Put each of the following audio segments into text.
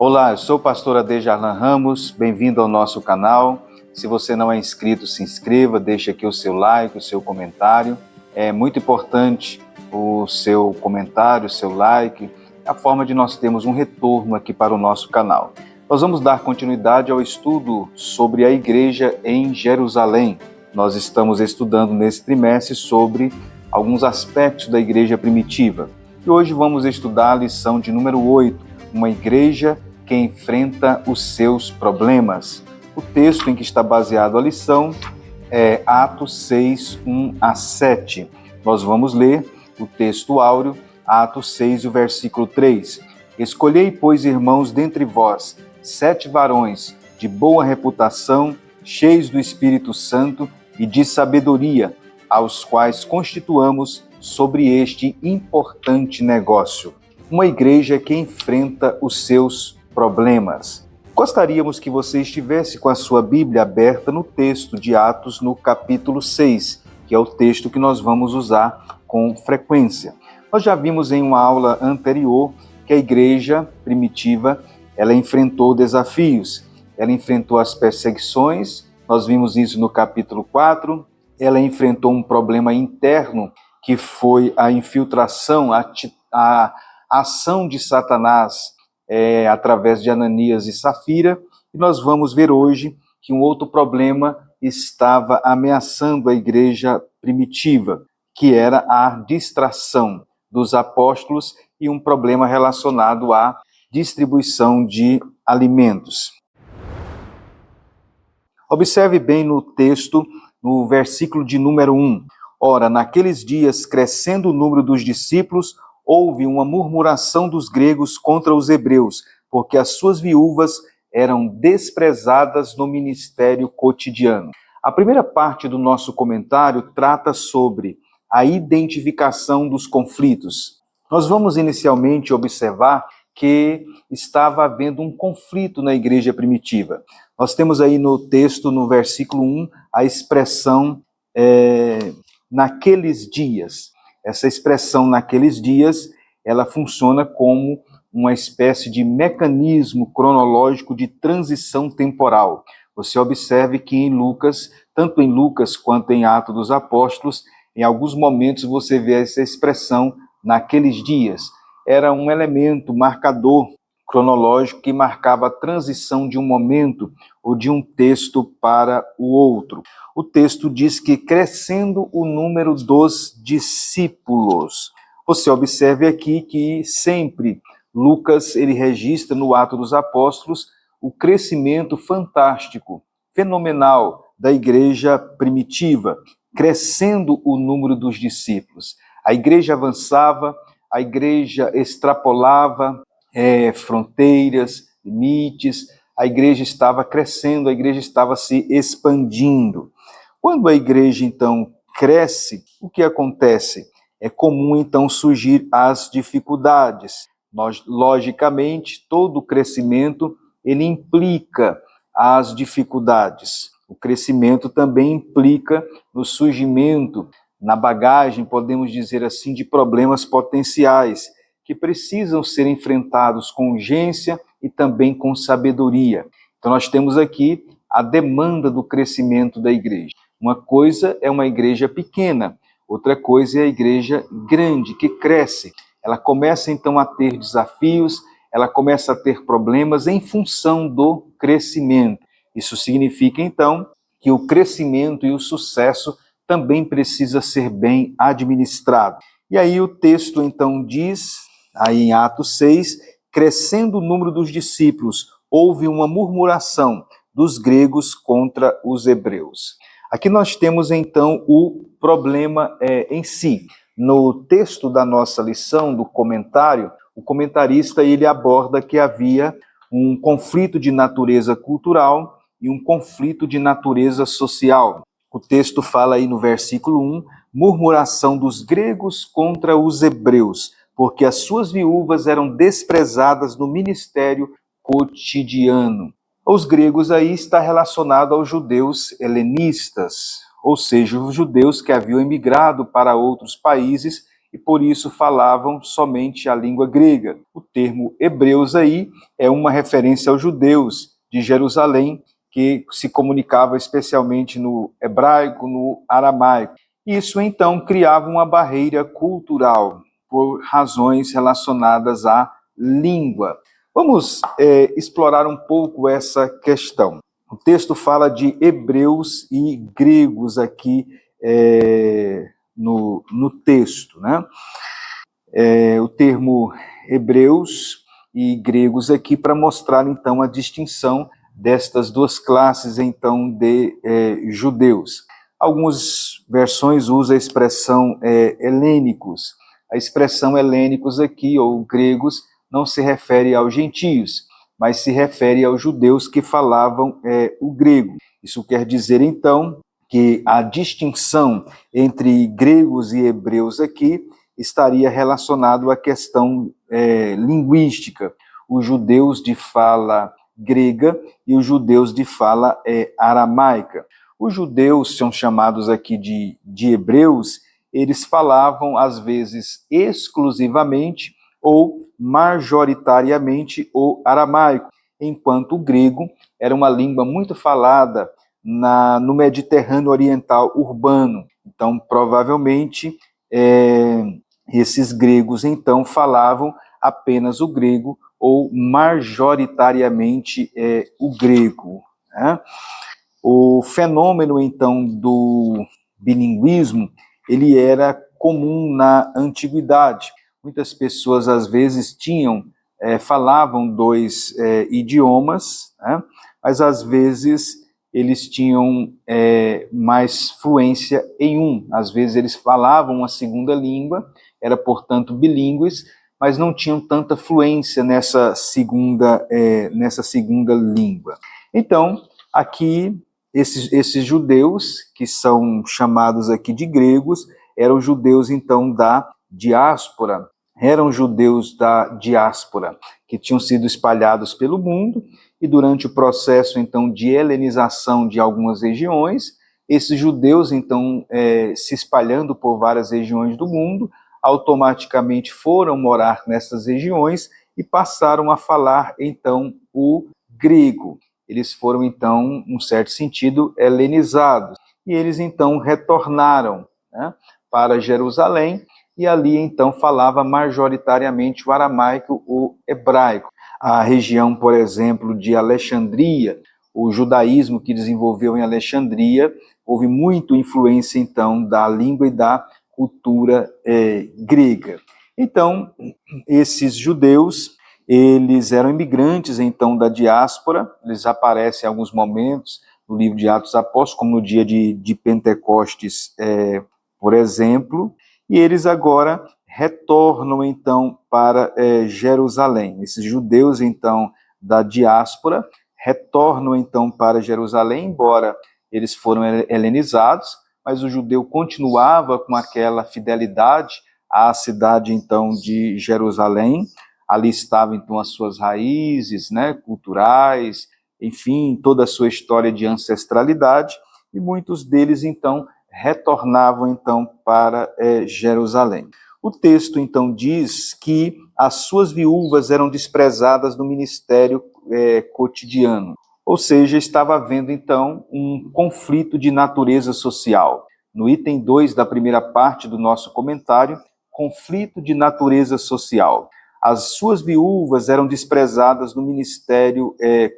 Olá, eu sou o pastor Adejarlan Ramos, bem-vindo ao nosso canal. Se você não é inscrito, se inscreva, deixe aqui o seu like, o seu comentário. É muito importante o seu comentário, o seu like, a forma de nós termos um retorno aqui para o nosso canal. Nós vamos dar continuidade ao estudo sobre a igreja em Jerusalém. Nós estamos estudando nesse trimestre sobre alguns aspectos da igreja primitiva. E hoje vamos estudar a lição de número 8, uma igreja que enfrenta os seus problemas. O texto em que está baseado a lição é Atos 6, 1 a 7. Nós vamos ler o texto áureo, Atos 6, o versículo 3. Escolhei, pois, irmãos, dentre vós, 7 varões de boa reputação, cheios do Espírito Santo e de sabedoria, aos quais constituamos sobre este importante negócio. Uma igreja que enfrenta os seus problemas. Gostaríamos que você estivesse com a sua Bíblia aberta no texto de Atos, no capítulo 6, que é o texto que nós vamos usar com frequência. Nós já vimos em uma aula anterior que a igreja primitiva, ela enfrentou desafios, ela enfrentou as perseguições, nós vimos isso no capítulo 4, ela enfrentou um problema interno, que foi a infiltração, a ação de Satanás, através de Ananias e Safira, e nós vamos ver hoje que um outro problema estava ameaçando a igreja primitiva, que era a distração dos apóstolos e um problema relacionado à distribuição de alimentos. Observe bem no texto, no versículo de número 1. Ora, naqueles dias, crescendo o número dos discípulos, houve uma murmuração dos gregos contra os hebreus, porque as suas viúvas eram desprezadas no ministério cotidiano. A primeira parte do nosso comentário trata sobre a identificação dos conflitos. Nós vamos inicialmente observar que estava havendo um conflito na igreja primitiva. Nós temos aí no texto, no versículo 1, a expressão naqueles dias. Essa expressão naqueles dias, ela funciona como uma espécie de mecanismo cronológico de transição temporal. Você observe que em Lucas, tanto em Lucas quanto em Atos dos Apóstolos, em alguns momentos você vê essa expressão naqueles dias. Era um elemento marcador cronológico que marcava a transição de um momento ou de um texto para o outro. O texto diz que crescendo o número dos discípulos. Você observe aqui que sempre Lucas ele registra no Atos dos Apóstolos o crescimento fantástico, fenomenal da igreja primitiva, crescendo o número dos discípulos. A igreja avançava, a igreja extrapolava fronteiras, limites, a igreja estava crescendo, a igreja estava se expandindo. Quando a igreja, então, cresce, o que acontece? É comum, então, surgir as dificuldades. Logicamente, todo crescimento, ele implica as dificuldades. O crescimento também implica no surgimento, na bagagem, podemos dizer assim, de problemas potenciais, que precisam ser enfrentados com urgência e também com sabedoria. Então, nós temos aqui a demanda do crescimento da igreja. Uma coisa é uma igreja pequena, outra coisa é a igreja grande, que cresce. Ela começa, então, a ter desafios, ela começa a ter problemas em função do crescimento. Isso significa, então, que o crescimento e o sucesso também precisa ser bem administrado. E aí o texto, então, diz, aí em Atos 6, crescendo o número dos discípulos, houve uma murmuração dos gregos contra os hebreus. Aqui nós temos, então, o problema em si. No texto da nossa lição, do comentário, o comentarista ele aborda que havia um conflito de natureza cultural e um conflito de natureza social. O texto fala aí no versículo 1, murmuração dos gregos contra os hebreus, porque as suas viúvas eram desprezadas no ministério cotidiano. Os gregos aí está relacionado aos judeus helenistas, ou seja, os judeus que haviam emigrado para outros países e por isso falavam somente a língua grega. O termo hebreus aí é uma referência aos judeus de Jerusalém, que se comunicava especialmente no hebraico, no aramaico. Isso então criava uma barreira cultural por razões relacionadas à língua. Vamos explorar um pouco essa questão. O texto fala de hebreus e gregos aqui no texto, né? O termo hebreus e gregos aqui para mostrar então a distinção destas duas classes então de judeus. Algumas versões usam a expressão helênicos. A expressão helênicos aqui, ou gregos, não se refere aos gentios, mas se refere aos judeus que falavam o grego. Isso quer dizer então que a distinção entre gregos e hebreus aqui estaria relacionado à questão linguística. Os judeus de fala grega e os judeus de fala aramaica. Os judeus são chamados aqui de hebreus, eles falavam, às vezes, exclusivamente ou majoritariamente o aramaico, enquanto o grego era uma língua muito falada no Mediterrâneo Oriental urbano. Então, provavelmente, esses gregos, então, falavam apenas o grego ou majoritariamente o grego, né? O fenômeno, então, do bilinguismo, ele era comum na antiguidade. Muitas pessoas, às vezes, falavam dois idiomas, né? Mas, às vezes, eles tinham mais fluência em um. Às vezes, eles falavam uma segunda língua, era, portanto, bilíngues, mas não tinham tanta fluência nessa segunda língua. Então, aqui, esses judeus, que são chamados aqui de gregos, eram judeus, então, da diáspora, que tinham sido espalhados pelo mundo, e durante o processo, então, de helenização de algumas regiões, esses judeus, então, se espalhando por várias regiões do mundo, automaticamente foram morar nessas regiões e passaram a falar, então, o grego. Eles foram, então, num certo sentido, helenizados. E eles, então, retornaram, né, para Jerusalém, e ali, então, falava majoritariamente o aramaico, o hebraico. A região, por exemplo, de Alexandria, o judaísmo que desenvolveu em Alexandria, houve muita influência, então, da língua e da cultura grega. Então, esses judeus, eles eram imigrantes, então, da diáspora, eles aparecem em alguns momentos no livro de Atos Apóstolos, como no dia de Pentecostes, por exemplo, e eles agora retornam, então, para Jerusalém. Esses judeus, então, da diáspora, retornam, então, para Jerusalém, embora eles foram helenizados, mas o judeu continuava com aquela fidelidade à cidade, então, de Jerusalém. Ali estavam, então, as suas raízes, né, culturais, enfim, toda a sua história de ancestralidade, e muitos deles, então, retornavam, então, para Jerusalém. O texto, então, diz que as suas viúvas eram desprezadas no ministério cotidiano. Ou seja, estava havendo, então, um conflito de natureza social. No item 2 da primeira parte do nosso comentário, conflito de natureza social. As suas viúvas eram desprezadas no ministério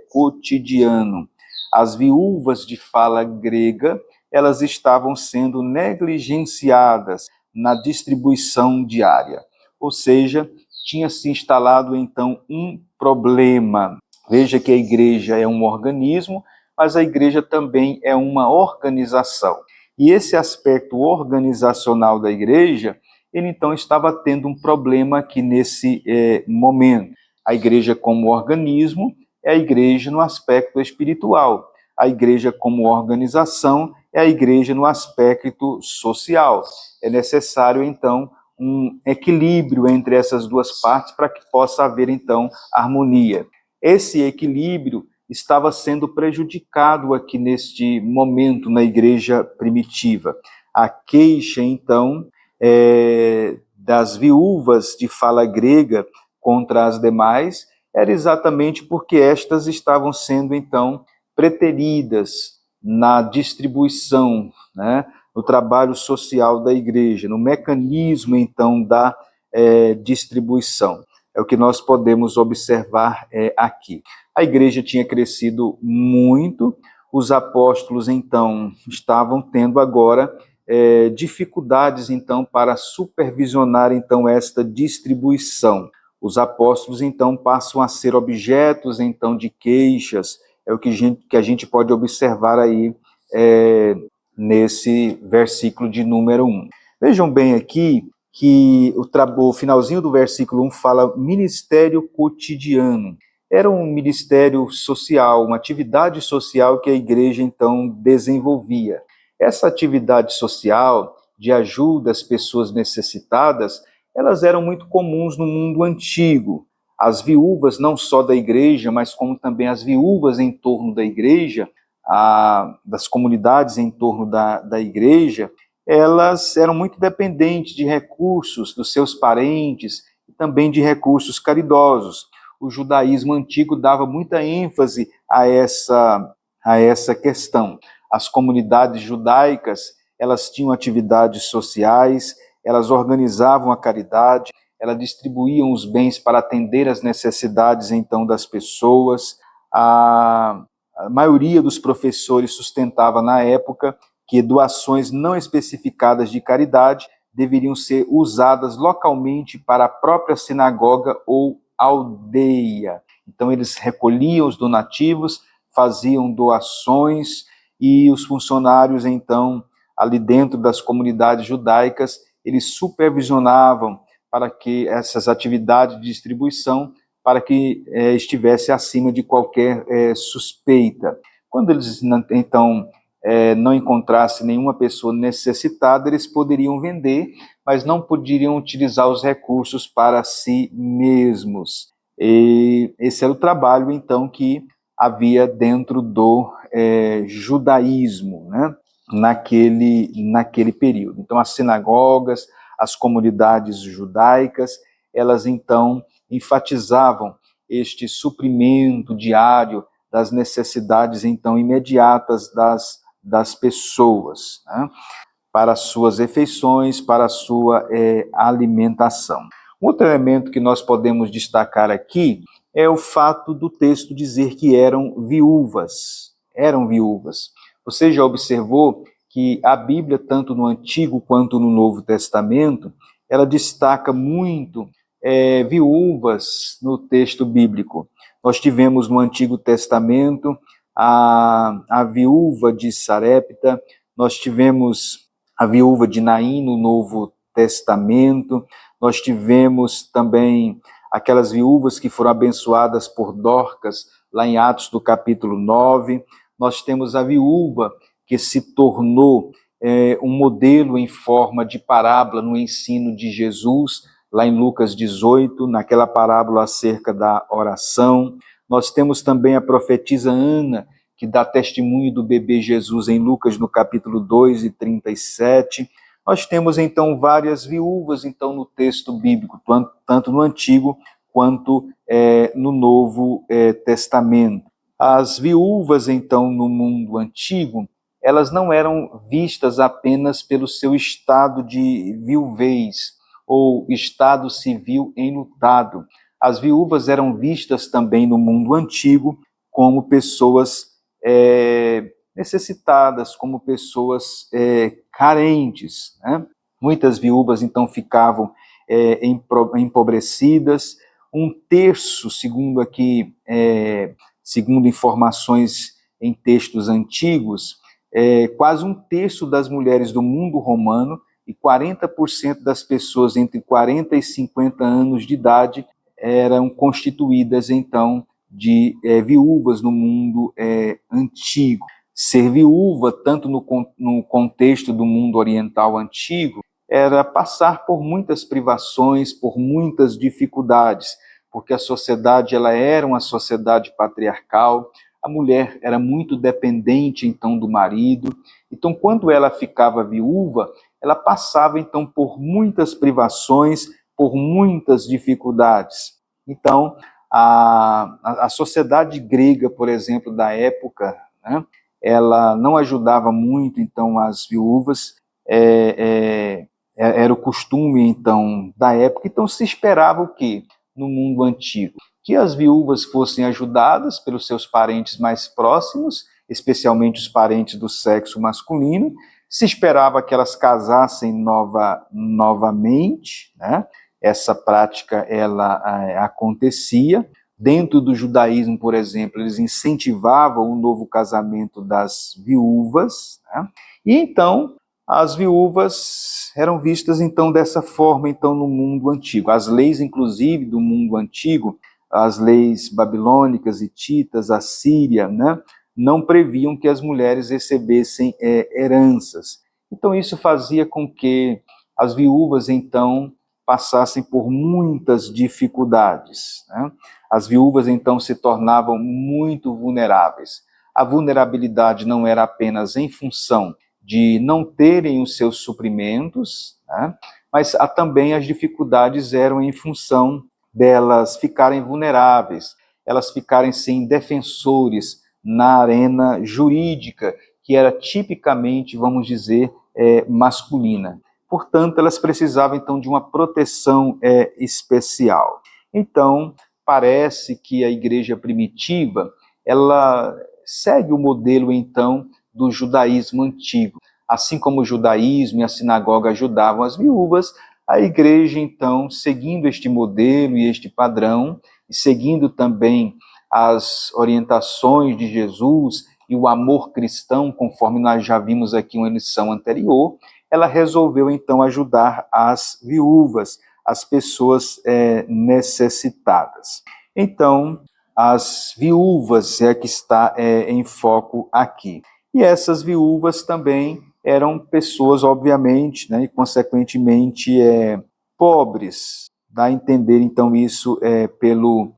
cotidiano. As viúvas de fala grega, elas estavam sendo negligenciadas na distribuição diária. Ou seja, tinha se instalado, então, um problema. Veja que a igreja é um organismo, mas a igreja também é uma organização. E esse aspecto organizacional da igreja, ele então estava tendo um problema aqui nesse momento. A igreja como organismo é a igreja no aspecto espiritual. A igreja como organização é a igreja no aspecto social. É necessário, então, um equilíbrio entre essas duas partes para que possa haver, então, harmonia. Esse equilíbrio estava sendo prejudicado aqui neste momento na igreja primitiva. A queixa, então, das viúvas de fala grega contra as demais era exatamente porque estas estavam sendo, então, preteridas na distribuição, né, no trabalho social da igreja, no mecanismo, então, da distribuição. É o que nós podemos observar aqui. A igreja tinha crescido muito, os apóstolos, então, estavam tendo agora dificuldades, então, para supervisionar, então, esta distribuição. Os apóstolos, então, passam a ser objetos, então, de queixas, é o que a gente pode observar aí nesse versículo de número 1. Vejam bem aqui que o finalzinho do versículo 1 fala ministério cotidiano. Era um ministério social, uma atividade social que a igreja, então, desenvolvia. Essa atividade social de ajuda às pessoas necessitadas, elas eram muito comuns no mundo antigo. As viúvas, não só da igreja, mas como também as viúvas em torno da igreja, das comunidades em torno da igreja, elas eram muito dependentes de recursos dos seus parentes e também de recursos caridosos. O judaísmo antigo dava muita ênfase a essa questão. As comunidades judaicas, elas tinham atividades sociais, elas organizavam a caridade, elas distribuíam os bens para atender às necessidades, então, das pessoas. A maioria dos professores sustentava, na época, que doações não especificadas de caridade deveriam ser usadas localmente para a própria sinagoga ou aldeia. Então, eles recolhiam os donativos, faziam doações, e os funcionários, então, ali dentro das comunidades judaicas, eles supervisionavam para que essas atividades de distribuição, para que estivesse acima de qualquer suspeita. Quando eles, então, não encontrassem nenhuma pessoa necessitada, eles poderiam vender, mas não poderiam utilizar os recursos para si mesmos. E esse era o trabalho, então, que havia dentro do judaísmo, né, naquele período. Então, as sinagogas, as comunidades judaicas, elas, então, enfatizavam este suprimento diário das necessidades, então, imediatas das pessoas, né, para as suas refeições, para a sua alimentação. Outro elemento que nós podemos destacar aqui é o fato do texto dizer que eram viúvas. Eram viúvas. Você já observou que a Bíblia, tanto no Antigo quanto no Novo Testamento, ela destaca muito viúvas no texto bíblico. Nós tivemos no Antigo Testamento a viúva de Sarepta, nós tivemos a viúva de Naim no Novo Testamento, nós tivemos também aquelas viúvas que foram abençoadas por Dorcas, lá em Atos do capítulo 9, nós temos a viúva que se tornou um modelo em forma de parábola no ensino de Jesus, lá em Lucas 18, naquela parábola acerca da oração. Nós temos também a profetisa Ana, que dá testemunho do bebê Jesus em Lucas no capítulo 2 e 37. Nós temos, então, várias viúvas, então, no texto bíblico, tanto no Antigo quanto no Novo Testamento. As viúvas, então, no mundo antigo, elas não eram vistas apenas pelo seu estado de viuvez ou estado civil enlutado. As viúvas eram vistas também no mundo antigo como pessoas necessitadas, como pessoas carentes, né? Muitas viúvas, então, ficavam empobrecidas. Um terço, segundo aqui, segundo informações em textos antigos, quase um terço das mulheres do mundo romano e 40% das pessoas entre 40 e 50 anos de idade eram constituídas, então, de viúvas no mundo antigo. Ser viúva, tanto no contexto do mundo oriental antigo, era passar por muitas privações, por muitas dificuldades, porque a sociedade ela era uma sociedade patriarcal, a mulher era muito dependente, então, do marido. Então, quando ela ficava viúva, ela passava então por muitas privações, por muitas dificuldades. Então, a sociedade grega, por exemplo, da época, né, ela não ajudava muito então as viúvas, era o costume então da época, então se esperava o quê? No mundo antigo? Que as viúvas fossem ajudadas pelos seus parentes mais próximos, especialmente os parentes do sexo masculino, se esperava que elas casassem novamente, né? Essa prática ela acontecia. Dentro do judaísmo, por exemplo, eles incentivavam o novo casamento das viúvas, né? E então as viúvas eram vistas então dessa forma então no mundo antigo. As leis, inclusive, do mundo antigo, as leis babilônicas, hititas, assíria, né, não previam que as mulheres recebessem heranças. Então isso fazia com que as viúvas então passassem por muitas dificuldades, né? As viúvas então se tornavam muito vulneráveis. A vulnerabilidade não era apenas em função de não terem os seus suprimentos, né? Mas também as dificuldades eram em função delas ficarem vulneráveis, elas ficarem sem defensores na arena jurídica, que era tipicamente, vamos dizer, masculina. Portanto, elas precisavam então de uma proteção especial. Então, parece que a igreja primitiva, ela segue o modelo então do judaísmo antigo. Assim como o judaísmo e a sinagoga ajudavam as viúvas, a igreja, então, seguindo este modelo e este padrão, e seguindo também as orientações de Jesus e o amor cristão, conforme nós já vimos aqui em uma lição anterior, ela resolveu, então, ajudar as viúvas, as pessoas necessitadas. Então, as viúvas é que está em foco aqui. E essas viúvas também eram pessoas, obviamente, né, e consequentemente pobres. Dá a entender, então, isso pelo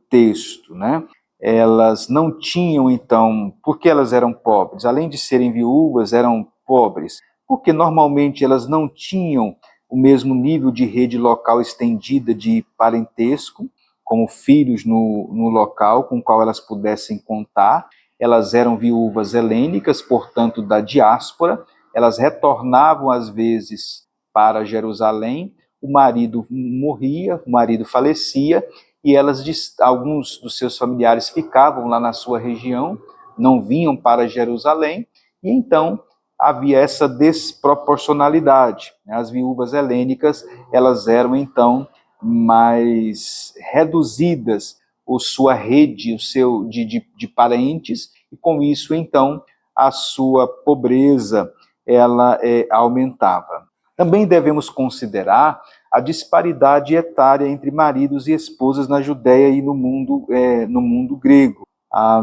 texto, né? Elas não tinham, então, porque elas eram pobres, além de serem viúvas, eram pobres, porque normalmente elas não tinham o mesmo nível de rede local estendida de parentesco, como filhos no local com o qual elas pudessem contar. Elas eram viúvas helênicas, portanto, da diáspora, elas retornavam às vezes para Jerusalém, o marido morria, o marido falecia, e alguns dos seus familiares ficavam lá na sua região, não vinham para Jerusalém, e então havia essa desproporcionalidade. As viúvas helênicas, elas eram então mais reduzidas, sua rede de parentes, e com isso, então, a sua pobreza ela aumentava. Também devemos considerar a disparidade etária entre maridos e esposas na Judéia e no mundo grego.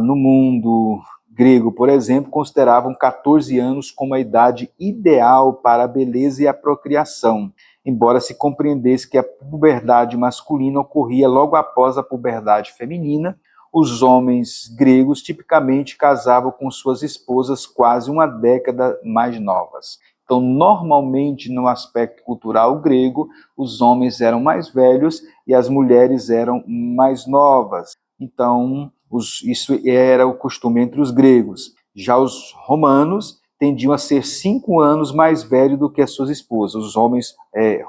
No mundo grego, por exemplo, consideravam 14 anos como a idade ideal para a beleza e a procriação, embora se compreendesse que a puberdade masculina ocorria logo após a puberdade feminina. Os homens gregos tipicamente casavam com suas esposas quase uma década mais novas. Então, normalmente, no aspecto cultural grego, os homens eram mais velhos e as mulheres eram mais novas. Então, isso era o costume entre os gregos. Já os romanos tendiam a ser 5 anos mais velhos do que as suas esposas, os homens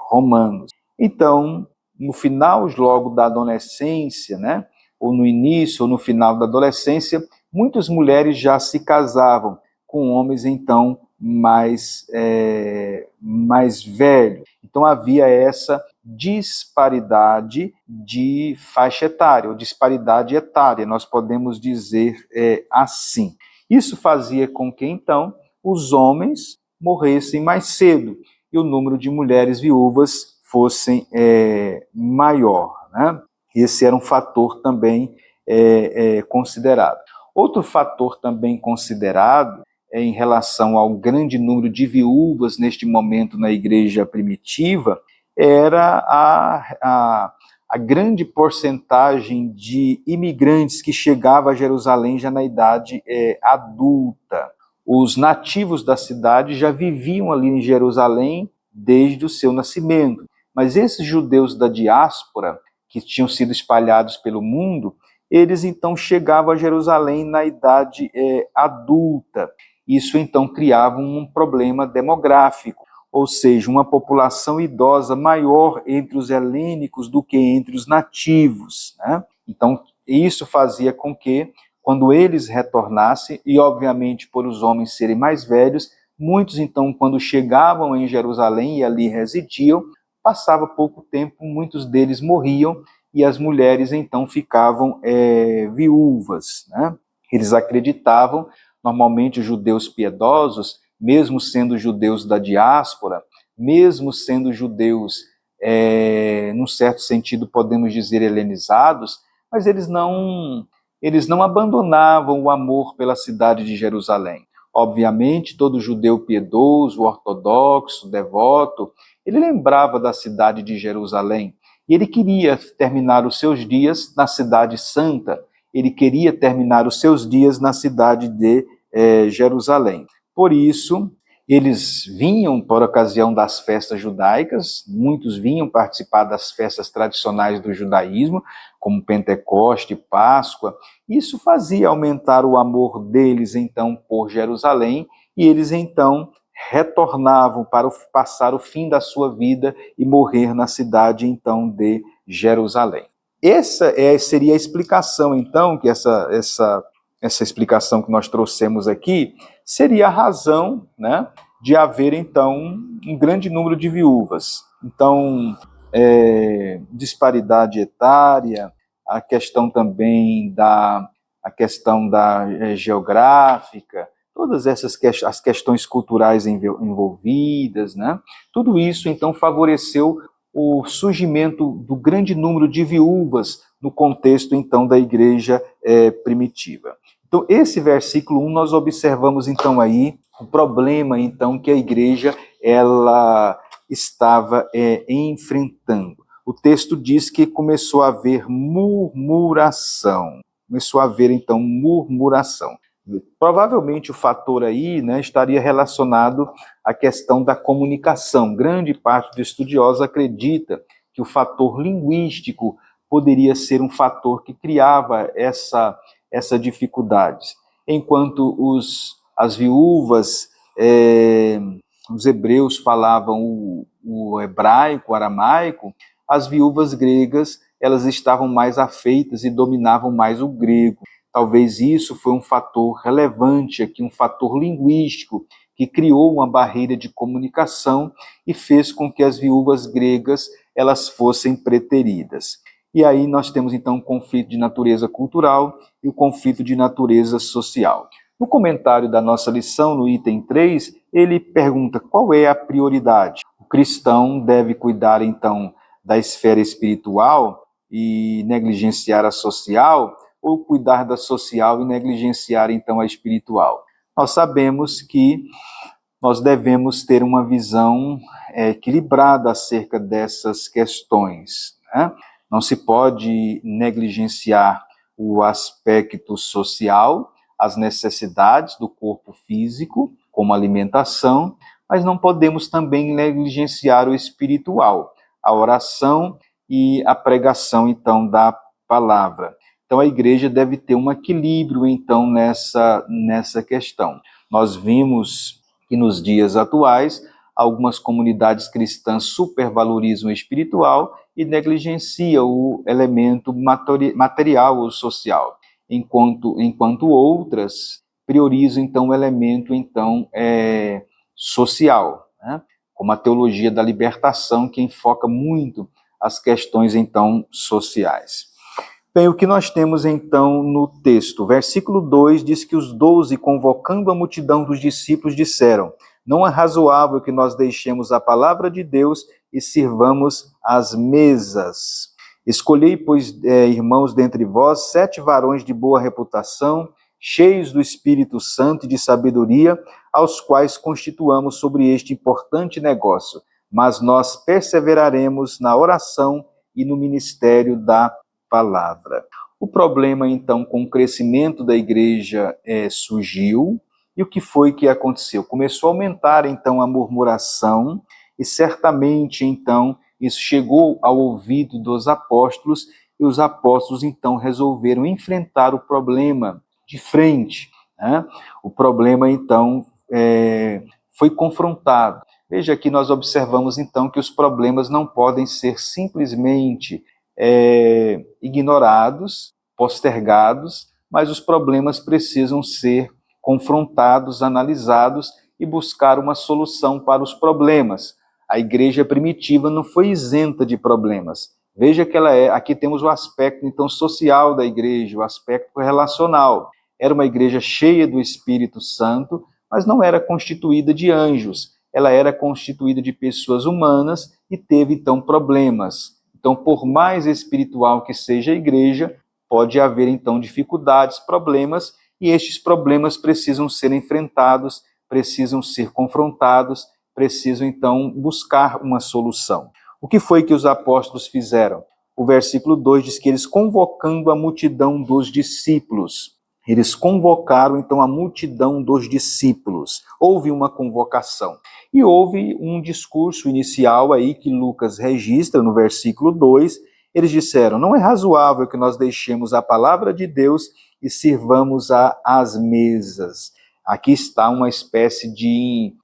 romanos. Então, no final, logo da adolescência, né, ou no início ou no final da adolescência, muitas mulheres já se casavam com homens, então, mais velhos. Então, havia essa disparidade de faixa etária, ou disparidade etária, nós podemos dizer assim. Isso fazia com que, então, os homens morressem mais cedo e o número de mulheres viúvas fossem maior, né? Esse era um fator também considerado. Outro fator também considerado em relação ao grande número de viúvas neste momento na igreja primitiva era a grande porcentagem de imigrantes que chegava a Jerusalém já na idade adulta. os nativos da cidade já viviam ali em Jerusalém desde o seu nascimento. Mas esses judeus da diáspora, que tinham sido espalhados pelo mundo, eles então chegavam a Jerusalém na idade adulta. Isso então criava um problema demográfico, ou seja, uma população idosa maior entre os helênicos do que entre os nativos, né? Então, isso fazia com que, quando eles retornassem, e obviamente por os homens serem mais velhos, muitos então, quando chegavam em Jerusalém e ali residiam, passava pouco tempo, muitos deles morriam, e as mulheres então ficavam viúvas, né? Eles acreditavam, normalmente os judeus piedosos, mesmo sendo judeus da diáspora, mesmo sendo judeus, num certo sentido, podemos dizer, helenizados, mas eles não abandonavam o amor pela cidade de Jerusalém. Obviamente, todo judeu piedoso, ortodoxo, devoto, ele lembrava da cidade de Jerusalém, e ele queria terminar os seus dias na cidade santa, ele queria terminar os seus dias na cidade de Jerusalém. Por isso, eles vinham por ocasião das festas judaicas, muitos vinham participar das festas tradicionais do judaísmo, como Pentecoste, Páscoa. Isso fazia aumentar o amor deles, então, por Jerusalém, e eles, então, retornavam para passar o fim da sua vida e morrer na cidade, então, de Jerusalém. Essa seria a explicação, então, que essa explicação que nós trouxemos aqui, seria a razão, né, de haver, então, um grande número de viúvas. Então, disparidade etária, a questão também a questão geográfica, todas as questões culturais envolvidas, né? Tudo isso, então, favoreceu o surgimento do grande número de viúvas no contexto, então, da igreja primitiva. Então, esse versículo 1, nós observamos, então, aí o problema, então, que a igreja ela estava enfrentando. O texto diz que começou a haver murmuração. Começou a haver, então, murmuração. Provavelmente o fator aí, né, estaria relacionado à questão da comunicação. Grande parte dos estudiosos acredita que o fator linguístico poderia ser um fator que criava essa dificuldade. Enquanto as viúvas, os hebreus falavam o hebraico, o aramaico, as viúvas gregas, elas estavam mais afeitas e dominavam mais o grego. Talvez isso foi um fator relevante aqui, um fator linguístico, que criou uma barreira de comunicação e fez com que as viúvas gregas elas fossem preteridas. E aí nós temos, então, um conflito de natureza cultural e o conflito de natureza social. No comentário da nossa lição, no item 3, ele pergunta qual é a prioridade. O cristão deve cuidar, então, da esfera espiritual e negligenciar a social, ou cuidar da social e negligenciar, então, a espiritual? Nós sabemos que nós devemos ter uma visão equilibrada acerca dessas questões, né? Não se pode negligenciar o aspecto social, as necessidades do corpo físico, como alimentação, mas não podemos também negligenciar o espiritual, a oração e a pregação, então, da palavra. Então, a igreja deve ter um equilíbrio, então, nessa questão. Nós vimos que nos dias atuais, algumas comunidades cristãs supervalorizam o espiritual e negligenciam o elemento material ou social, enquanto outras priorizam, então, o elemento, então, social, né? Como a teologia da libertação, que enfoca muito as questões, então, sociais. Bem, o que nós temos, então, no texto? Versículo 2 diz que os 12, convocando a multidão dos discípulos, disseram: não é razoável que nós deixemos a palavra de Deus e sirvamos as mesas. Escolhei, pois, irmãos, dentre vós, 7 varões de boa reputação, cheios do Espírito Santo e de sabedoria, aos quais constituamos sobre este importante negócio. Mas nós perseveraremos na oração e no ministério da palavra. O problema, então, com o crescimento da igreja surgiu, E o que foi que aconteceu? Começou a aumentar, então, a murmuração, e certamente, então, isso chegou ao ouvido dos apóstolos, e os apóstolos, então, resolveram enfrentar o problema de frente, né? O problema, então, foi confrontado. Veja que nós observamos, então, que os problemas não podem ser simplesmente ignorados, postergados, mas os problemas precisam ser confrontados, analisados e buscar uma solução para os problemas. A igreja primitiva não foi isenta de problemas. Veja que aqui temos o aspecto então social da igreja, o aspecto relacional. Era uma igreja cheia do Espírito Santo, mas não era constituída de anjos. Ela era constituída de pessoas humanas e teve então problemas. Então, por mais espiritual que seja a igreja, pode haver então dificuldades, problemas, e estes problemas precisam ser enfrentados, precisam ser confrontados, precisam então buscar uma solução. O que foi que os apóstolos fizeram? O versículo 2 diz que eles, convocando a multidão dos discípulos, eles convocaram então a multidão dos discípulos. Houve uma convocação. E houve um discurso inicial aí que Lucas registra no versículo 2. Eles disseram: não é razoável que nós deixemos a palavra de Deus e sirvamos às mesas. Aqui está uma espécie de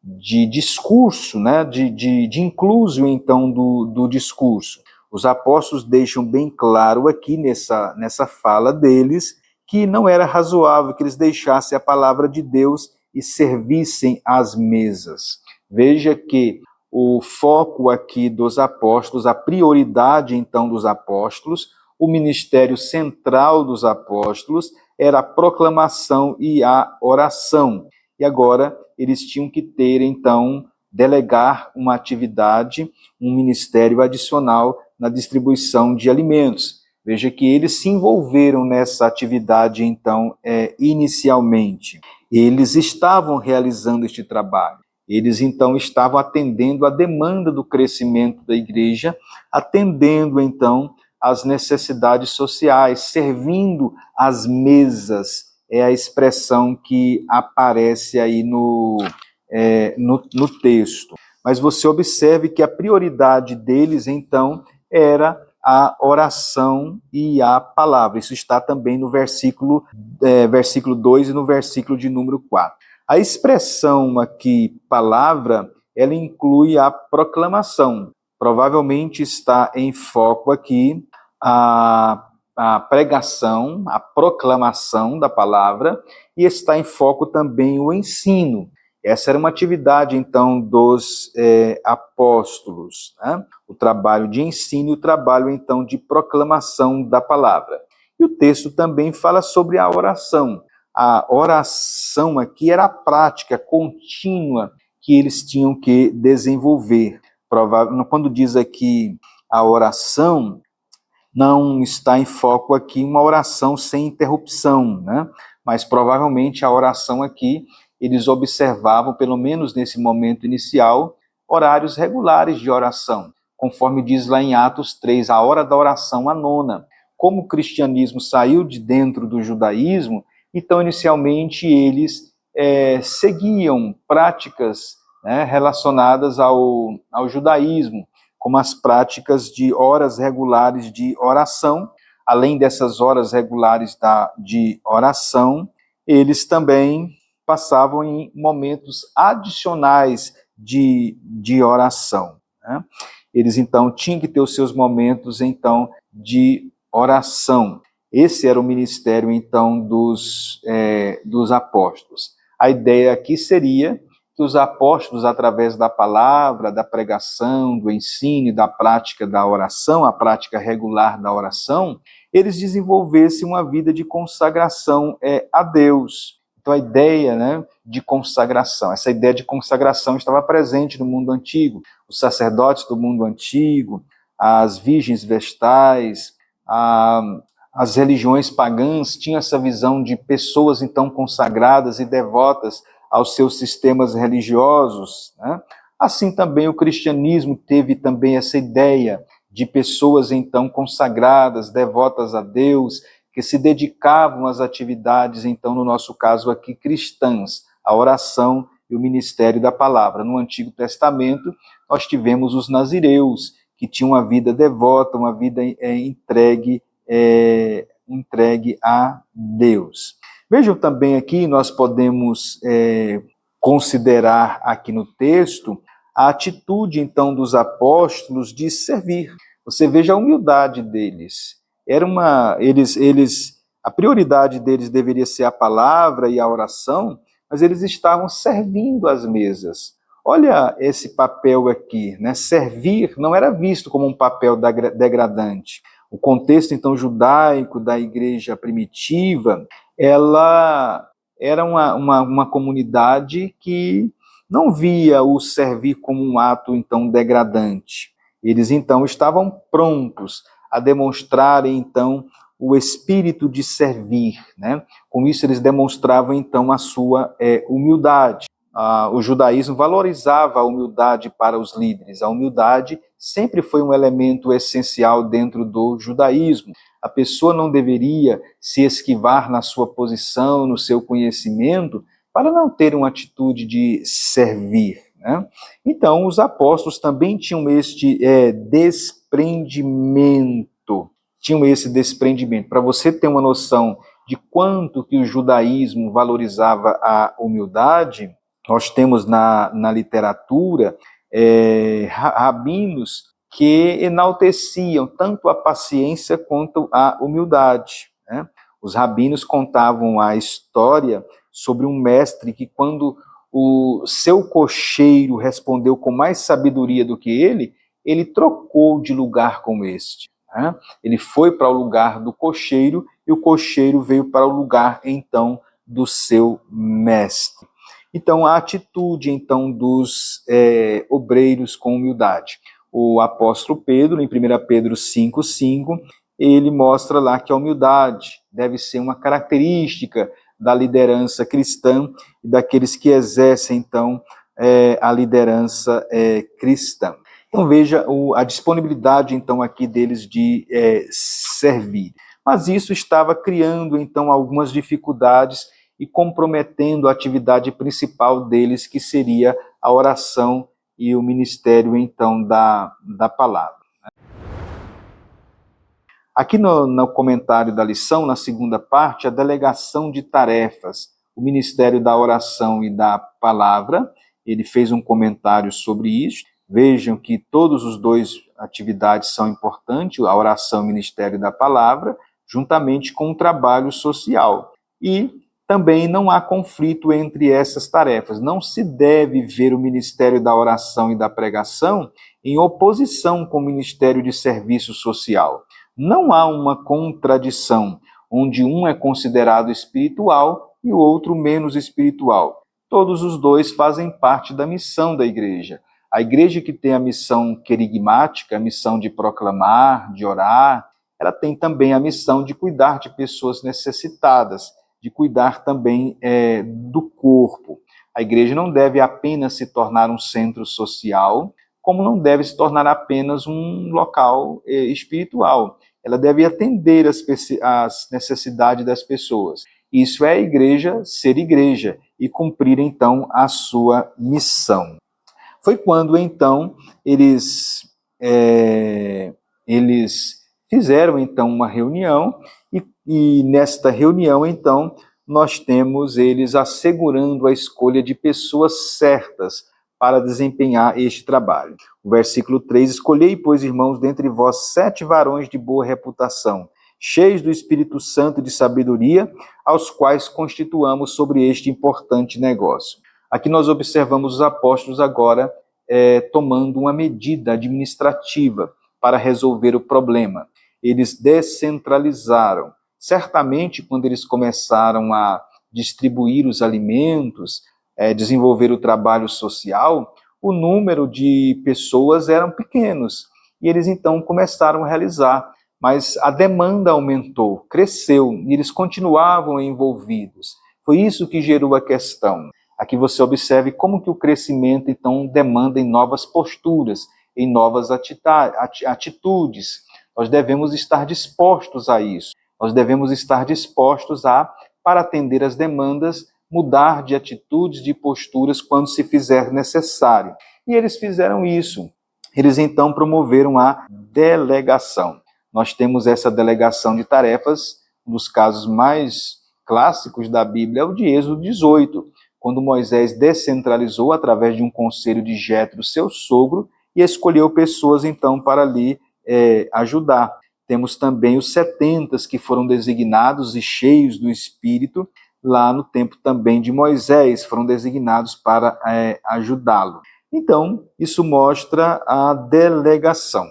discurso, né? de inclusio, então, do discurso. Os apóstolos deixam bem claro aqui nessa fala deles que não era razoável que eles deixassem a palavra de Deus e servissem às mesas. Veja que o foco aqui dos apóstolos, a prioridade então dos apóstolos, o ministério central dos apóstolos era a proclamação e a oração. E agora eles tinham que ter então, delegar uma atividade, um ministério adicional na distribuição de alimentos. Veja que eles se envolveram nessa atividade, então, inicialmente. Eles estavam realizando este trabalho. Eles, então, estavam atendendo a demanda do crescimento da igreja, atendendo, então, às necessidades sociais, servindo às mesas. É a expressão que aparece aí no texto. Mas você observe que a prioridade deles, então, era a oração e a palavra. Isso está também no versículo 2 e no versículo de número 4. A expressão aqui, palavra, ela inclui a proclamação. Provavelmente está em foco aqui a pregação, a proclamação da palavra, e está em foco também o ensino. Essa era uma atividade, então, dos apóstolos, né? O trabalho de ensino e o trabalho, então, de proclamação da palavra. E o texto também fala sobre a oração. A oração aqui era a prática contínua que eles tinham que desenvolver. Quando diz aqui a oração, não está em foco aqui uma oração sem interrupção, né? Mas provavelmente a oração aqui, eles observavam, pelo menos nesse momento inicial, horários regulares de oração, conforme diz lá em Atos 3, a hora da oração, a nona. Como o cristianismo saiu de dentro do judaísmo, então inicialmente eles seguiam práticas, né, relacionadas ao judaísmo, como as práticas de horas regulares de oração. Além dessas horas regulares de oração, eles também passavam em momentos adicionais de oração, né? Eles, então, tinham que ter os seus momentos, então, de oração. Esse era o ministério, então, dos apóstolos. A ideia aqui seria que os apóstolos, através da palavra, da pregação, do ensino e da prática da oração, a prática regular da oração, eles desenvolvessem uma vida de consagração a Deus. Então, a ideia, né, de consagração, essa ideia de consagração estava presente no mundo antigo. Os sacerdotes do mundo antigo, as virgens vestais, as religiões pagãs tinham essa visão de pessoas, então, consagradas e devotas aos seus sistemas religiosos, né? Assim também o cristianismo teve também essa ideia de pessoas, então, consagradas, devotas a Deus, que se dedicavam às atividades, então, no nosso caso aqui, cristãs, a oração e o ministério da palavra. No Antigo Testamento, nós tivemos os nazireus, que tinham uma vida devota, uma vida entregue a Deus. Vejam também aqui, nós podemos considerar aqui no texto a atitude, então, dos apóstolos de servir. Você veja a humildade deles. A prioridade deles deveria ser a palavra e a oração, mas eles estavam servindo as mesas. Olha esse papel aqui, né? Servir não era visto como um papel degradante. O contexto, então, judaico da igreja primitiva, ela era uma comunidade que não via o servir como um ato, então, degradante. Eles, então, estavam prontos a demonstrarem, então, o espírito de servir, né? Com isso, eles demonstravam, então, a sua humildade. O judaísmo valorizava a humildade para os líderes. A humildade sempre foi um elemento essencial dentro do judaísmo. A pessoa não deveria se esquivar na sua posição, no seu conhecimento, para não ter uma atitude de servir, né? Então, os apóstolos também tinham este desprendimento. Para você ter uma noção de quanto que o judaísmo valorizava a humildade, nós temos na literatura rabinos que enalteciam tanto a paciência quanto a humildade, né? Os rabinos contavam a história sobre um mestre que, quando o seu cocheiro respondeu com mais sabedoria do que ele trocou de lugar com este, né? Ele foi para o lugar do cocheiro e o cocheiro veio para o lugar, então, do seu mestre. Então, a atitude, então, dos obreiros com humildade. O apóstolo Pedro, em 1 Pedro 5,5, ele mostra lá que a humildade deve ser uma característica da liderança cristã e daqueles que exercem, então, a liderança cristã. Então, veja a disponibilidade, então, aqui deles de servir. Mas isso estava criando, então, algumas dificuldades e comprometendo a atividade principal deles, que seria a oração e o ministério, então, da palavra. Aqui no comentário da lição, na segunda parte, a delegação de tarefas, o ministério da oração e da palavra, ele fez um comentário sobre isso. Vejam que todos os dois atividades são importantes, a oração e o ministério da palavra, juntamente com o trabalho social. E também não há conflito entre essas tarefas. Não se deve ver o ministério da oração e da pregação em oposição com o ministério de serviço social. Não há uma contradição, onde um é considerado espiritual e o outro menos espiritual. Todos os dois fazem parte da missão da igreja. A igreja que tem a missão querigmática, a missão de proclamar, de orar, ela tem também a missão de cuidar de pessoas necessitadas, de cuidar também do corpo. A igreja não deve apenas se tornar um centro social, como não deve se tornar apenas um local espiritual. Ela deve atender as necessidades das pessoas. Isso é a igreja ser igreja e cumprir, então, a sua missão. Foi quando, então, eles fizeram, então, uma reunião e nesta reunião, então, nós temos eles assegurando a escolha de pessoas certas para desempenhar este trabalho. O versículo 3, escolhei, pois, irmãos, dentre vós 7 varões de boa reputação, cheios do Espírito Santo e de sabedoria, aos quais constituamos sobre este importante negócio. Aqui nós observamos os apóstolos agora tomando uma medida administrativa para resolver o problema. Eles descentralizaram. Certamente, quando eles começaram a distribuir os alimentos, desenvolver o trabalho social, o número de pessoas eram pequenos. E eles, então, começaram a realizar. Mas a demanda aumentou, cresceu, e eles continuavam envolvidos. Foi isso que gerou a questão. Aqui você observe como que o crescimento, então, demanda em novas posturas, em novas atitudes. Nós devemos estar dispostos a isso. Nós devemos estar dispostos para atender as demandas mudar de atitudes, de posturas quando se fizer necessário. E eles fizeram isso. Eles então promoveram a delegação. Nós temos essa delegação de tarefas, um dos casos mais clássicos da Bíblia é o de Êxodo 18, quando Moisés descentralizou através de um conselho de Jetro, seu sogro, e escolheu pessoas então para ali ajudar. Temos também os 70 que foram designados e cheios do Espírito, lá no tempo também de Moisés, foram designados para ajudá-lo. Então, isso mostra a delegação,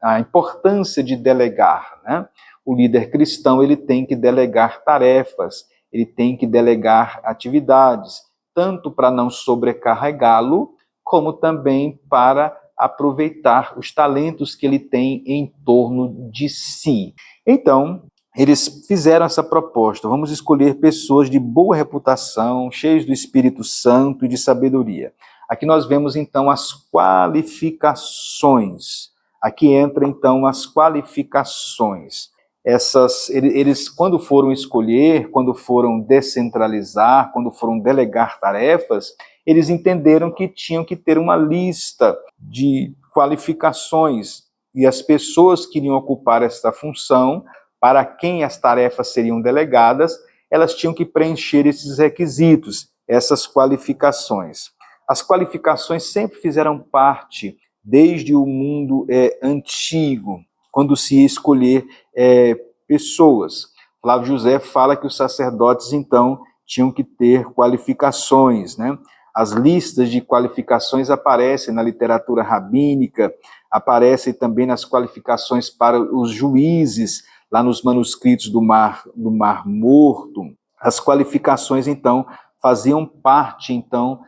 a importância de delegar, né? O líder cristão, ele tem que delegar tarefas, ele tem que delegar atividades, tanto para não sobrecarregá-lo, como também para aproveitar os talentos que ele tem em torno de si. Então, eles fizeram essa proposta: vamos escolher pessoas de boa reputação, cheias do Espírito Santo e de sabedoria. Aqui nós vemos, então, as qualificações. Aqui entra, então, as qualificações. Eles, quando foram escolher, quando foram descentralizar, quando foram delegar tarefas, eles entenderam que tinham que ter uma lista de qualificações e as pessoas que iriam ocupar essa função, para quem as tarefas seriam delegadas, elas tinham que preencher esses requisitos, essas qualificações. As qualificações sempre fizeram parte, desde o mundo antigo, quando se ia escolher pessoas. Flávio José fala que os sacerdotes, então, tinham que ter qualificações, né? As listas de qualificações aparecem na literatura rabínica, aparecem também nas qualificações para os juízes, lá nos manuscritos do Mar Morto. As qualificações, então, faziam parte, então,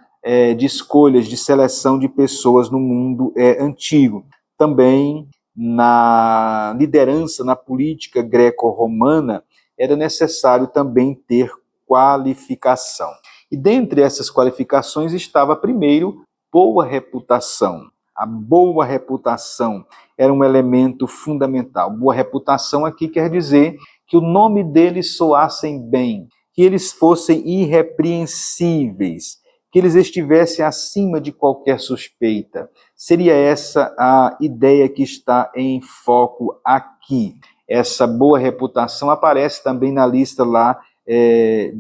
de escolhas, de seleção de pessoas no mundo antigo. Também na liderança, na política greco-romana, era necessário também ter qualificação. E dentre essas qualificações estava, primeiro, boa reputação. A boa reputação era um elemento fundamental. Boa reputação aqui quer dizer que o nome deles soassem bem, que eles fossem irrepreensíveis, que eles estivessem acima de qualquer suspeita. Seria essa a ideia que está em foco aqui. Essa boa reputação aparece também na lista lá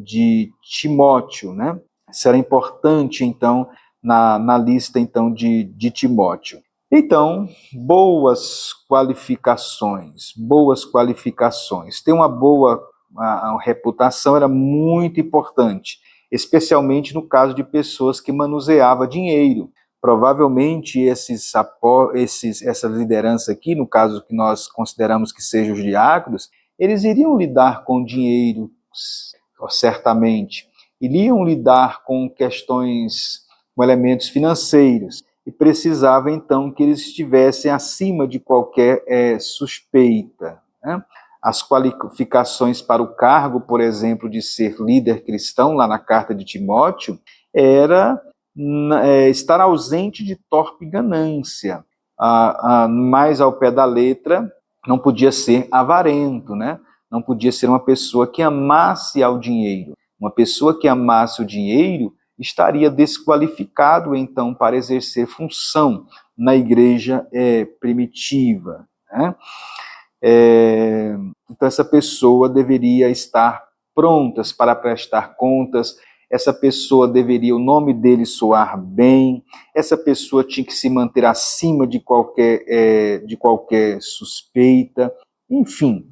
de Timóteo, né? Isso era importante, então, na lista então, de Timóteo. Então, boas qualificações. Ter uma boa reputação era muito importante, especialmente no caso de pessoas que manuseavam dinheiro. Provavelmente essa liderança aqui, no caso que nós consideramos que sejam os diáconos, eles iriam lidar com dinheiro, certamente, iriam lidar com questões, com elementos financeiros, e precisava então que eles estivessem acima de qualquer suspeita, né? As qualificações para o cargo, por exemplo, de ser líder cristão, lá na carta de Timóteo, era estar ausente de torpe ganância. Mais ao pé da letra, não podia ser avarento, né? Não podia ser uma pessoa que amasse ao dinheiro. Uma pessoa que amasse o dinheiro estaria desqualificado, então, para exercer função na igreja primitiva, né? Então, essa pessoa deveria estar prontas para prestar contas, essa pessoa deveria, o nome dele soar bem, essa pessoa tinha que se manter acima de qualquer suspeita, enfim.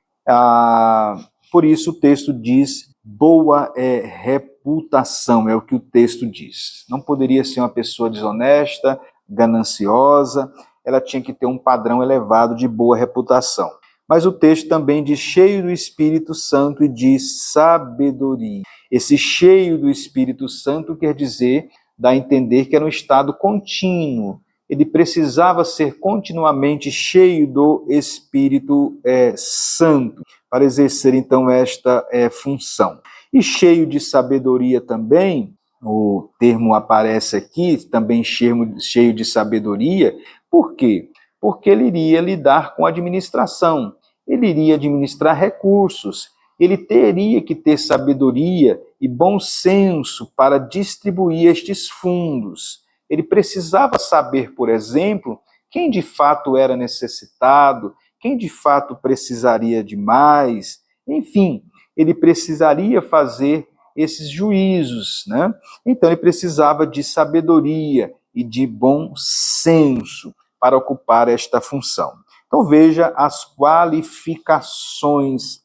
Por isso o texto diz boa reputação, é o que o texto diz. Não poderia ser uma pessoa desonesta, gananciosa, ela tinha que ter um padrão elevado de boa reputação. Mas o texto também diz cheio do Espírito Santo e de sabedoria. Esse cheio do Espírito Santo quer dizer, dá a entender que era um estado contínuo. Ele precisava ser continuamente cheio do Espírito Santo para exercer então esta função. E cheio de sabedoria também, o termo aparece aqui, também cheio de sabedoria. Por quê? Porque ele iria lidar com a administração, ele iria administrar recursos, ele teria que ter sabedoria e bom senso para distribuir estes fundos. Ele precisava saber, por exemplo, quem de fato era necessitado, quem de fato precisaria de mais, enfim, ele precisaria fazer esses juízos, né? Então ele precisava de sabedoria e de bom senso para ocupar esta função. Então veja as qualificações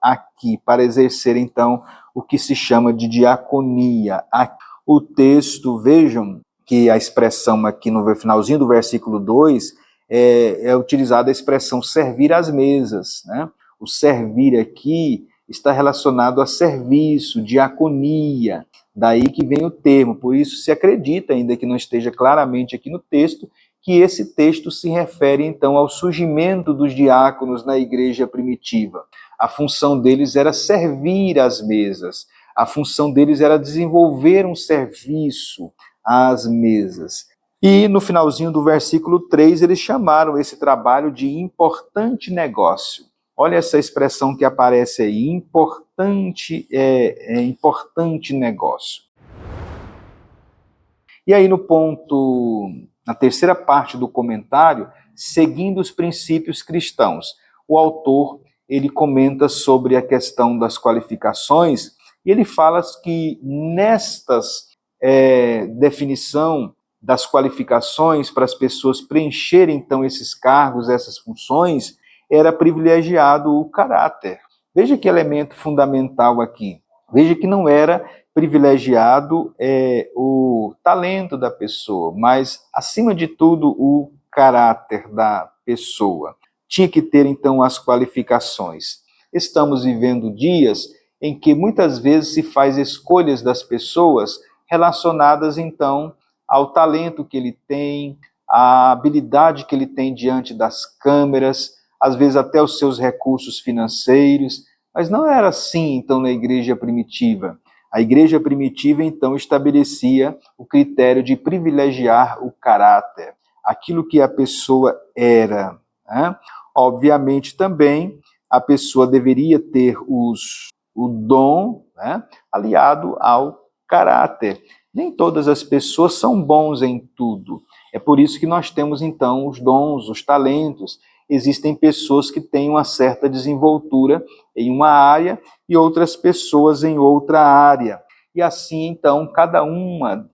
aqui para exercer então o que se chama de diaconia. O texto, vejam que a expressão aqui no finalzinho do versículo 2 é utilizada a expressão servir às mesas, né? O servir aqui está relacionado a serviço, diaconia, daí que vem o termo. Por isso se acredita, ainda que não esteja claramente aqui no texto, que esse texto se refere então ao surgimento dos diáconos na igreja primitiva. A função deles era servir às mesas, a função deles era desenvolver um serviço às mesas. E no finalzinho do versículo 3, eles chamaram esse trabalho de importante negócio. Olha essa expressão que aparece aí, importante negócio. E aí na terceira parte do comentário, seguindo os princípios cristãos, o autor ele comenta sobre a questão das qualificações e ele fala que nestas definição das qualificações para as pessoas preencherem então esses cargos, essas funções, era privilegiado o caráter. Veja que elemento fundamental aqui. Veja que não era privilegiado o talento da pessoa, mas, acima de tudo, o caráter da pessoa. Tinha que ter, então, as qualificações. Estamos vivendo dias em que muitas vezes se faz escolhas das pessoas relacionadas, então, ao talento que ele tem, à habilidade que ele tem diante das câmeras, às vezes até os seus recursos financeiros, mas não era assim, então, na igreja primitiva. A igreja primitiva, então, estabelecia o critério de privilegiar o caráter, aquilo que a pessoa era, né? Obviamente, também, a pessoa deveria ter o dom, né, aliado ao caráter. Nem todas as pessoas são bons em tudo. É por isso que nós temos, então, os dons, os talentos. Existem pessoas que têm uma certa desenvoltura em uma área e outras pessoas em outra área. E assim, então, cada uma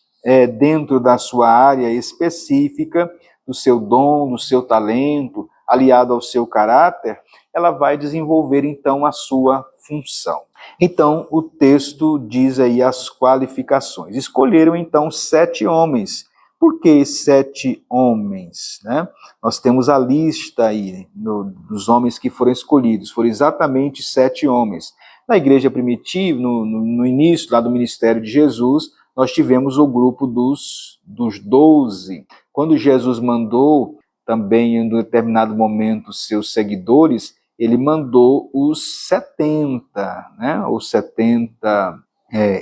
dentro da sua área específica, do seu dom, do seu talento, aliado ao seu caráter, ela vai desenvolver, então, a sua função. Então, o texto diz aí as qualificações. Escolheram, então, 7 homens. Por que 7 homens? Né? Nós temos a lista aí dos homens que foram escolhidos. Foram exatamente 7 homens. Na igreja primitiva, no início lá do ministério de Jesus, nós tivemos o grupo dos 12. Quando Jesus mandou também, em um determinado momento, seus seguidores, ele mandou os 70, né? Os 70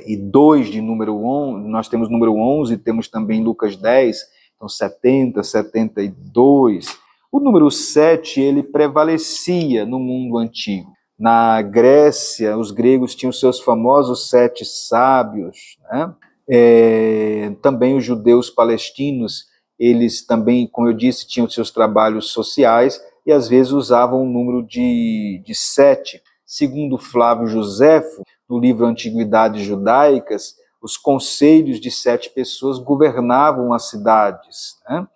e 2 de número 11, nós temos número 11, temos também Lucas 10, então 70, 72. O número 7, ele prevalecia no mundo antigo. Na Grécia, os gregos tinham seus famosos 7 sábios, né? Também os judeus palestinos, eles também, como eu disse, tinham seus trabalhos sociais e às vezes usavam o número de 7. Segundo Flávio Joséfo, no livro Antiguidades Judaicas, os conselhos de 7 pessoas governavam as cidades, né?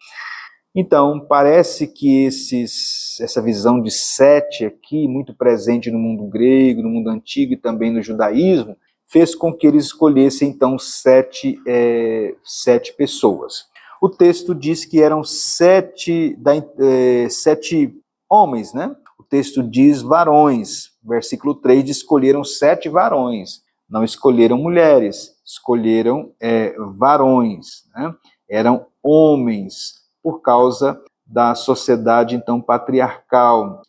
Então, parece que essa visão de 7 aqui, muito presente no mundo grego, no mundo antigo e também no judaísmo, fez com que eles escolhessem, então, 7 pessoas. O texto diz que eram 7 homens, né? O texto diz varões. Versículo 3 diz: escolheram 7 varões. Não escolheram mulheres, escolheram varões, né? Eram homens, por causa da sociedade, então, patriarcal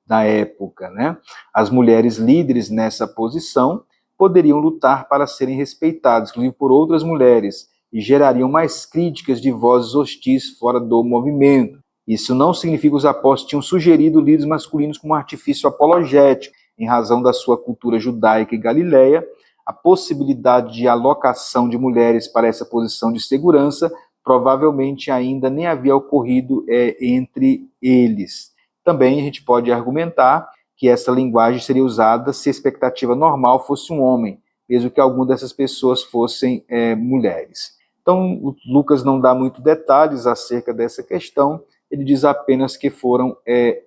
da época, né? As mulheres líderes nessa posição poderiam lutar para serem respeitadas, inclusive por outras mulheres, e gerariam mais críticas de vozes hostis fora do movimento. Isso não significa que os apóstolos tinham sugerido líderes masculinos como artifício apologético, em razão da sua cultura judaica e galileia. A possibilidade de alocação de mulheres para essa posição de segurança provavelmente ainda nem havia ocorrido entre eles. Também a gente pode argumentar que essa linguagem seria usada se a expectativa normal fosse um homem, mesmo que alguma dessas pessoas fossem mulheres. Então, o Lucas não dá muito detalhes acerca dessa questão, ele diz apenas que foram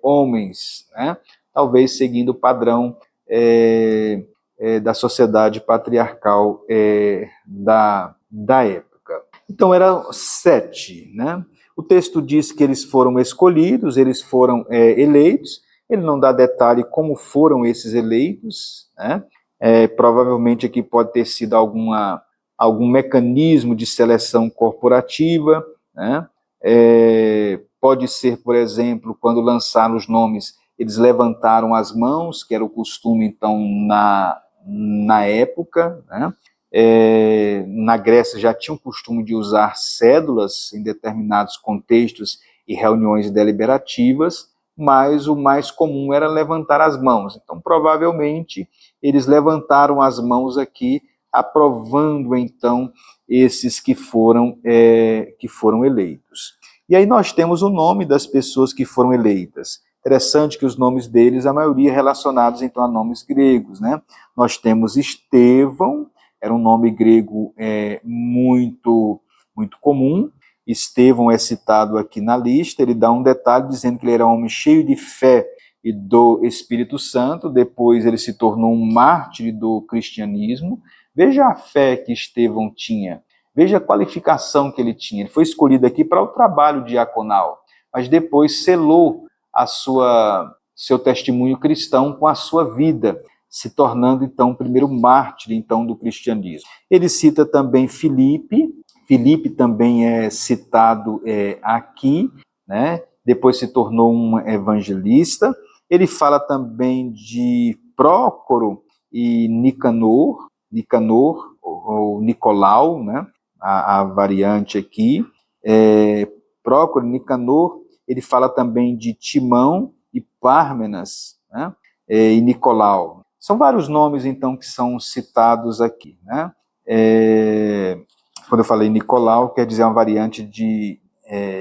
homens, né? Talvez seguindo o padrão da sociedade patriarcal da época. Então, eram 7, né? O texto diz que eles foram escolhidos, eles foram eleitos. Ele não dá detalhe como foram esses eleitos, né? Provavelmente aqui pode ter sido algum mecanismo de seleção corporativa, né? Pode ser, por exemplo, quando lançaram os nomes, eles levantaram as mãos, que era o costume, então, na época, né? Na Grécia já tinha o costume de usar cédulas em determinados contextos e reuniões deliberativas, mas o mais comum era levantar as mãos. Então, provavelmente, eles levantaram as mãos aqui, aprovando, então, esses que foram eleitos. E aí nós temos o nome das pessoas que foram eleitas. Interessante que os nomes deles, a maioria relacionados, então, a nomes gregos, né? Nós temos Estevão, era um nome grego muito, muito comum. Estevão é citado aqui na lista, ele dá um detalhe dizendo que ele era um homem cheio de fé e do Espírito Santo, depois ele se tornou um mártir do cristianismo. Veja a fé que Estevão tinha, veja a qualificação que ele tinha. Ele foi escolhido aqui para o trabalho diaconal, mas depois selou seu testemunho cristão com a sua vida, se tornando, então, o primeiro mártir, então, do cristianismo. Ele cita também Filipe. Filipe também é citado aqui, né? Depois se tornou um evangelista. Ele fala também de Prócoro e Nicanor ou Nicolau, né? A variante aqui. Prócoro e Nicanor. Ele fala também de Timão e Pármenas, né? E Nicolau. São vários nomes, então, que são citados aqui, né? Quando eu falei Nicolau, quer dizer uma variante de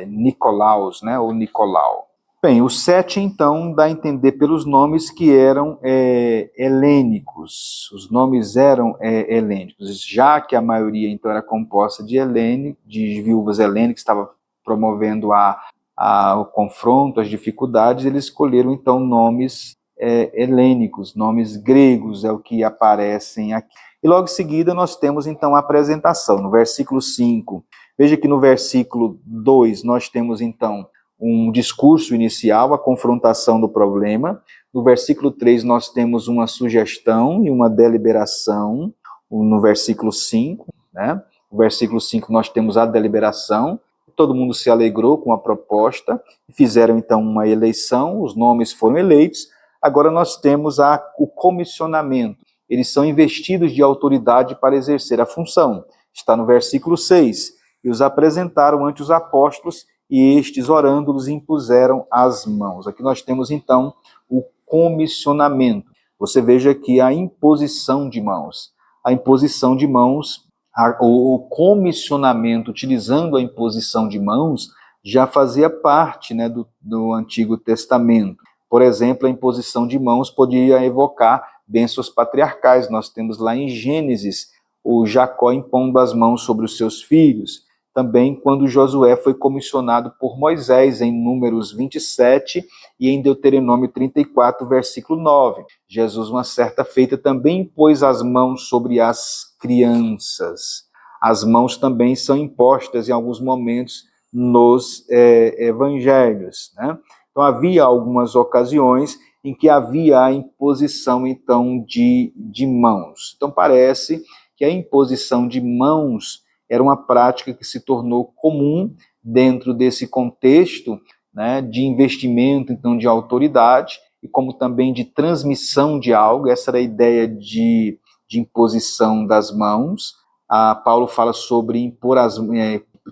Nicolaus, né? Ou Nicolau. Bem, o 7, então, dá a entender pelos nomes que eram helênicos. Os nomes eram helênicos, já que a maioria, então, era composta de viúvas helênicas, que estava promovendo o confronto, as dificuldades, eles escolheram, então, nomes helênicos, nomes gregos, é o que aparecem aqui. E logo em seguida nós temos, então, a apresentação, no versículo 5. Veja que no versículo 2 nós temos, então, um discurso inicial, a confrontação do problema. No versículo 3 nós temos uma sugestão e uma deliberação, no versículo 5, né? No versículo 5 nós temos a deliberação. Todo mundo se alegrou com a proposta, fizeram, então, uma eleição, os nomes foram eleitos. Agora nós temos o comissionamento. Eles são investidos de autoridade para exercer a função. Está no versículo 6. E os apresentaram ante os apóstolos, e estes, orando-los, impuseram as mãos. Aqui nós temos, então, o comissionamento. Você veja aqui a imposição de mãos. A imposição de mãos, o comissionamento, utilizando a imposição de mãos, já fazia parte, né, do Antigo Testamento. Por exemplo, a imposição de mãos podia evocar bênçãos patriarcais. Nós temos lá em Gênesis o Jacó impondo as mãos sobre os seus filhos. Também quando Josué foi comissionado por Moisés em Números 27 e em Deuteronômio 34, versículo 9. Jesus, uma certa feita, também impôs as mãos sobre as crianças. As mãos também são impostas em alguns momentos nos evangelhos, né? Então, havia algumas ocasiões em que havia a imposição, então, de mãos. Então, parece que a imposição de mãos era uma prática que se tornou comum dentro desse contexto, né, de investimento, então, de autoridade, e como também de transmissão de algo. Essa era a ideia de imposição das mãos. Paulo fala sobre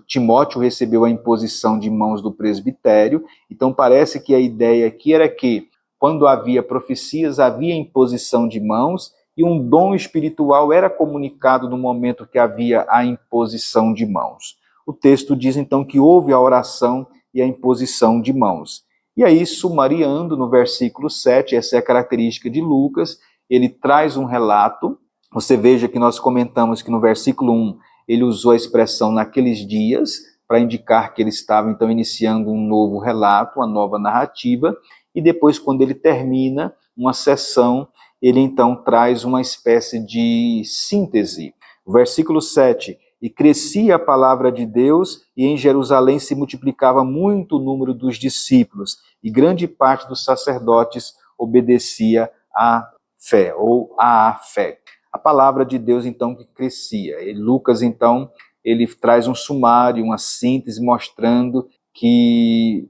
Timóteo recebeu a imposição de mãos do presbitério. Então parece que a ideia aqui era que, quando havia profecias, havia imposição de mãos, e um dom espiritual era comunicado no momento que havia a imposição de mãos. O texto diz então que houve a oração e a imposição de mãos. E aí, sumariando no versículo 7, essa é a característica de Lucas, ele traz um relato. Você veja que nós comentamos que no versículo 1 ele usou a expressão naqueles dias, para indicar que ele estava então iniciando um novo relato, uma nova narrativa, e depois, quando ele termina uma sessão, ele então traz uma espécie de síntese. O versículo 7, e crescia a palavra de Deus, e em Jerusalém se multiplicava muito o número dos discípulos, e grande parte dos sacerdotes obedecia à fé, ou à fé. A palavra de Deus, então, que crescia. E Lucas, então, ele traz um sumário, uma síntese, mostrando que,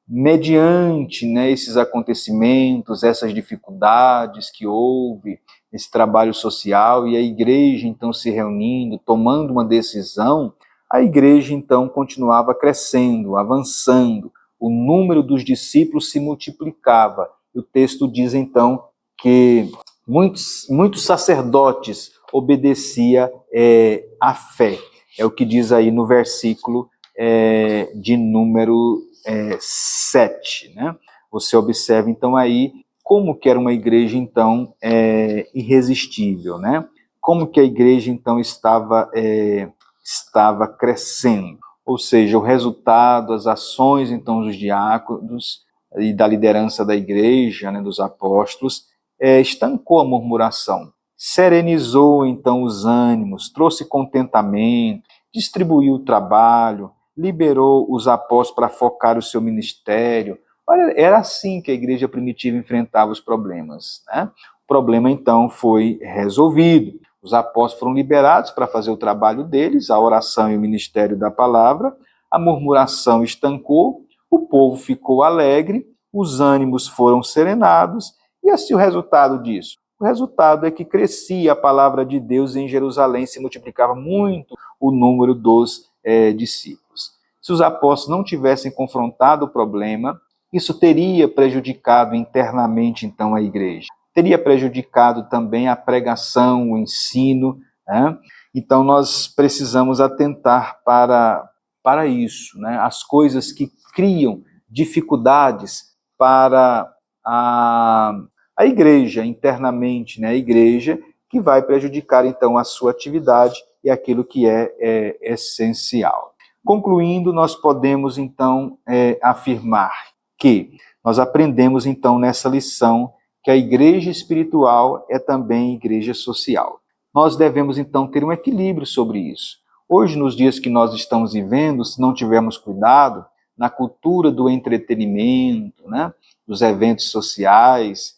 mediante, né, esses acontecimentos, essas dificuldades que houve, esse trabalho social, e a igreja, então, se reunindo, tomando uma decisão, a igreja, então, continuava crescendo, avançando, o número dos discípulos se multiplicava. O texto diz, então, que muitos sacerdotes obedeciam à fé. É o que diz aí no versículo de número 7. Né? Você observa, então, aí como que era uma igreja, então, irresistível. Né? Como que a igreja, então, estava crescendo. Ou seja, o resultado, as ações, então, dos diáconos e da liderança da igreja, né, dos apóstolos, estancou a murmuração, serenizou então os ânimos, trouxe contentamento, distribuiu o trabalho, liberou os apóstolos para focar o seu ministério. Olha, era assim que a igreja primitiva enfrentava os problemas. Né? O problema então foi resolvido. Os apóstolos foram liberados para fazer o trabalho deles, a oração e o ministério da palavra, a murmuração estancou, o povo ficou alegre, os ânimos foram serenados. E assim o resultado disso? O resultado é que crescia a palavra de Deus em Jerusalém, se multiplicava muito o número dos discípulos. Se os apóstolos não tivessem confrontado o problema, isso teria prejudicado internamente, então, a igreja. Teria prejudicado também a pregação, o ensino. Né? Então, nós precisamos atentar para isso, né? As coisas que criam dificuldades para a igreja internamente, né? A igreja que vai prejudicar, então, a sua atividade e aquilo que é essencial. Concluindo, nós podemos, então, afirmar que nós aprendemos, então, nessa lição, que a igreja espiritual é também igreja social. Nós devemos, então, ter um equilíbrio sobre isso. Hoje, nos dias que nós estamos vivendo, se não tivermos cuidado, na cultura do entretenimento, né, dos eventos sociais,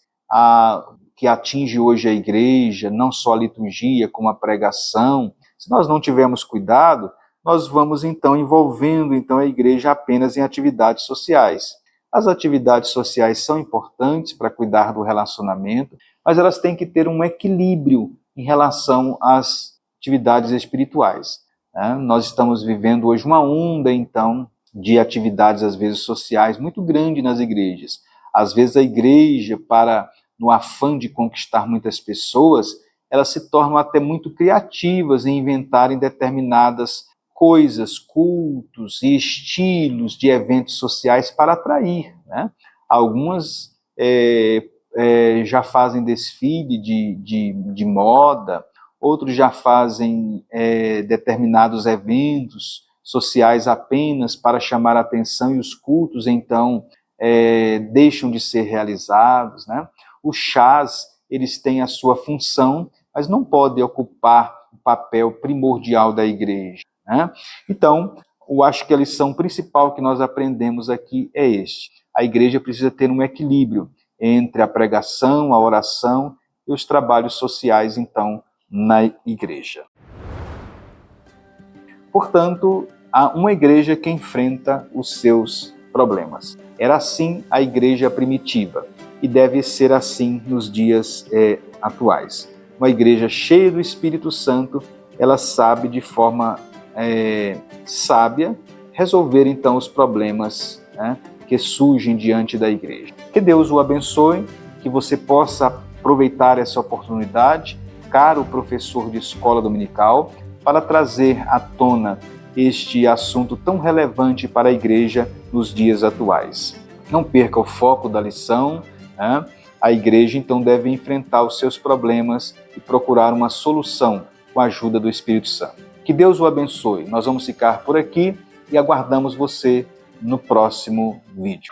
que atinge hoje a igreja, não só a liturgia, como a pregação, se nós não tivermos cuidado, nós vamos, então, envolvendo então, a igreja apenas em atividades sociais. As atividades sociais são importantes para cuidar do relacionamento, mas elas têm que ter um equilíbrio em relação às atividades espirituais. Né? Nós estamos vivendo hoje uma onda, então, de atividades, às vezes, sociais, muito grande nas igrejas. Às vezes a igreja, no afã de conquistar muitas pessoas, elas se tornam até muito criativas em inventarem determinadas coisas, cultos e estilos de eventos sociais para atrair. Né? Algumas já fazem desfile de moda, outros já fazem determinados eventos sociais apenas para chamar a atenção, e os cultos, então, deixam de ser realizados. Né? Os chás, eles têm a sua função, mas não podem ocupar o papel primordial da igreja. Né? Então, eu acho que a lição principal que nós aprendemos aqui é este. A igreja precisa ter um equilíbrio entre a pregação, a oração e os trabalhos sociais, então, na igreja. Portanto, há uma igreja que enfrenta os seus problemas. Era assim a igreja primitiva e deve ser assim nos dias atuais. Uma igreja cheia do Espírito Santo, ela sabe de forma sábia, resolver então os problemas, né, que surgem diante da igreja. Que Deus o abençoe, que você possa aproveitar essa oportunidade, caro professor de escola dominical, para trazer à tona este assunto tão relevante para a igreja nos dias atuais. Não perca o foco da lição, né? A igreja então deve enfrentar os seus problemas e procurar uma solução com a ajuda do Espírito Santo. Que Deus o abençoe. Nós vamos ficar por aqui e aguardamos você no próximo vídeo.